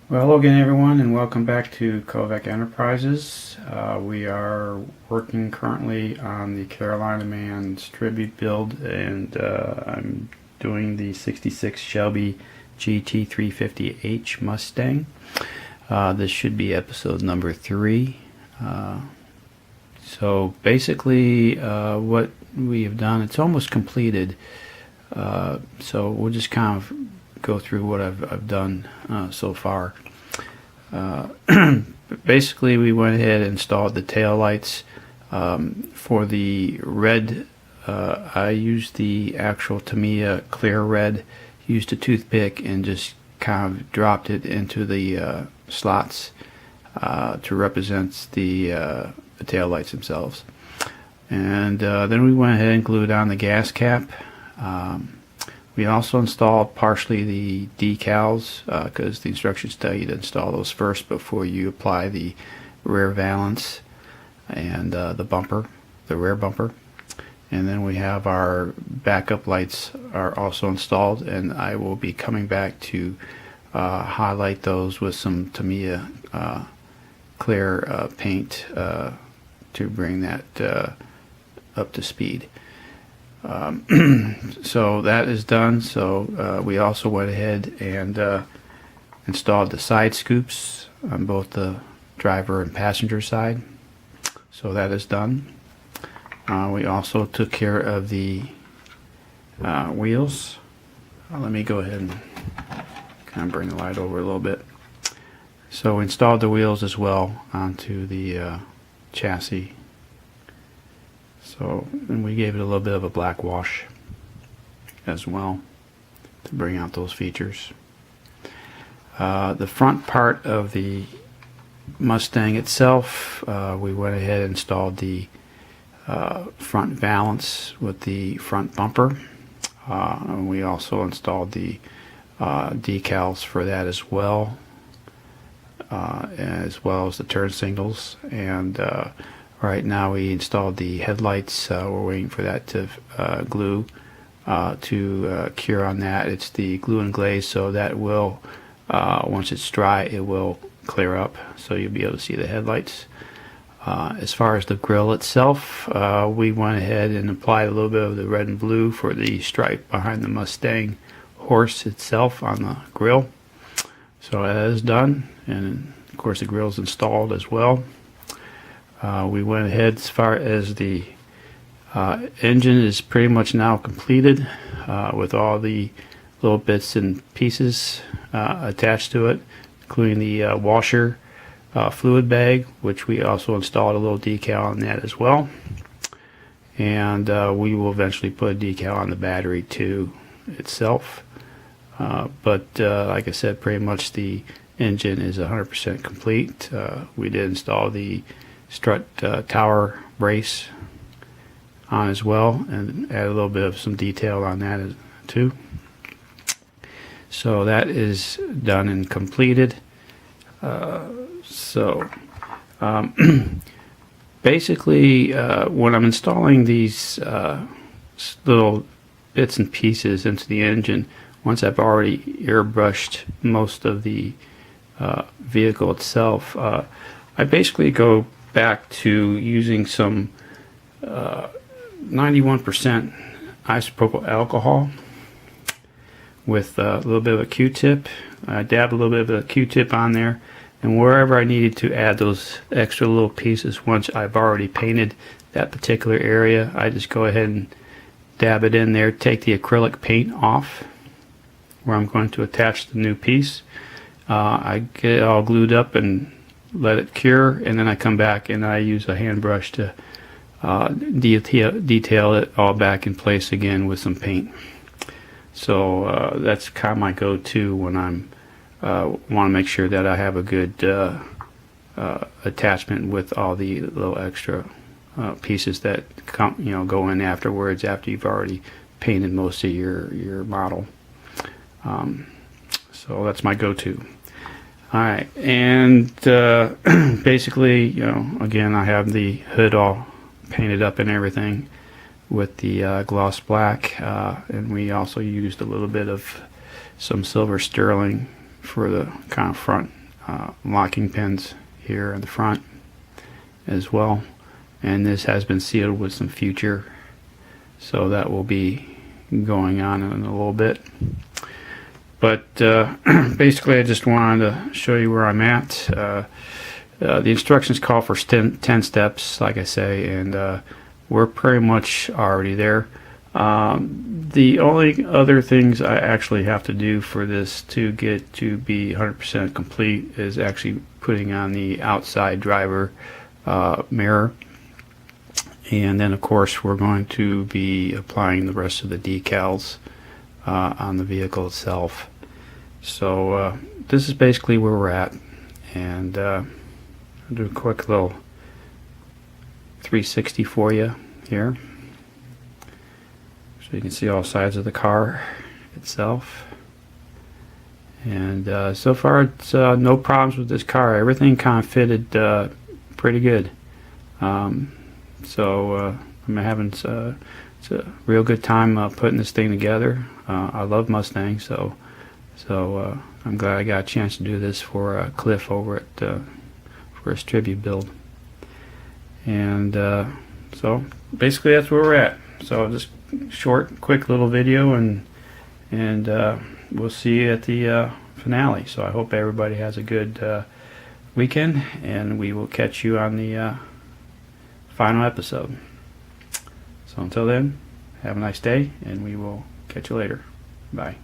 Well, hello again, everyone, and welcome back to Kovac Enterprises. We are working currently on the Carolina Man's tribute build, and I'm doing the '66 Shelby GT350H Mustang. This should be episode number 3. So basically, what we have done, it's almost completed. So we'll just kind of go through what I've done so far. Basically, we went ahead and installed the tail lights. For the red, I used the actual Tamiya clear red, used a toothpick and just kind of dropped it into the slots to represent the tail lights themselves. And then we went ahead and glued on the gas cap. We also installed partially the decals because the instructions tell you to install those first before you apply the rear valance and the bumper, the rear bumper. And then we have our backup lights are also installed, and I will be coming back to highlight those with some Tamiya clear paint to bring that up to speed. So that is done. So we also went ahead and installed the side scoops on both the driver and passenger side. So that is done. We also took care of the wheels. Let me go ahead and kind of bring the light over a little bit. So we installed the wheels as well onto the chassis. So, and we gave it a little bit of a black wash as well to bring out those features. The front part of the Mustang itself, we went ahead and installed the front valance with the front bumper. And we also installed the decals for that as well as the turn signals. And right now we installed the headlights. We're waiting for that to glue to cure on that. It's the glue and glaze, so that will once it's dry it will clear up, so you'll be able to see the headlights. As far as the grille itself, we went ahead and applied a little bit of the red and blue for the stripe behind the Mustang horse itself on the grille. So that is done, and of course the grille is installed as well. We went ahead as far as the engine is pretty much now completed with all the little bits and pieces attached to it, including the washer fluid bag, which we also installed a little decal on that as well. And we will eventually put a decal on the battery too itself. But like I said, pretty much the engine is 100% complete. We did install the strut tower brace on as well, and add a little bit of some detail on that too. So that is done and completed. Basically, when I'm installing these little bits and pieces into the engine, once I've already airbrushed most of the vehicle itself, I basically go back to using some 91% isopropyl alcohol with a little bit of a Q-tip. I dab a little bit of a Q-tip on there, and wherever I needed to add those extra little pieces, once I've already painted that particular area, I just go ahead and dab it in there, take the acrylic paint off where I'm going to attach the new piece. I get it all glued up and let it cure, and then I come back and I use a hand brush to detail it all back in place again with some paint. So that's kind of my go-to when I'm want to make sure that I have a good attachment with all the little extra pieces that go in afterwards after you've already painted most of your model. So that's my go-to. Alright, and basically, again, I have the hood all painted up and everything with the gloss black, and we also used a little bit of some silver sterling for the kind of front locking pins here in the front as well, and this has been sealed with some Future, so that will be going on in a little bit. But basically I just wanted to show you where I'm at. The instructions call for 10 steps, like I say, and we're pretty much already there. The only other things I actually have to do for this to get to be 100% complete is actually putting on the outside driver mirror, and then of course we're going to be applying the rest of the decals on the vehicle itself. So this is basically where we're at, and I'll do a quick little 360 for you here, so you can see all sides of the car itself. And so far it's no problems with this car. Everything kind of fitted pretty good. So I'm having it's a real good time putting this thing together. I love Mustangs, so I'm glad I got a chance to do this for Cliff over at for his tribute build. And so basically that's where we're at. So just short, quick little video, and we'll see you at the finale. So I hope everybody has a good weekend, and we will catch you on the final episode. So until then, have a nice day, and we will catch you later. Bye.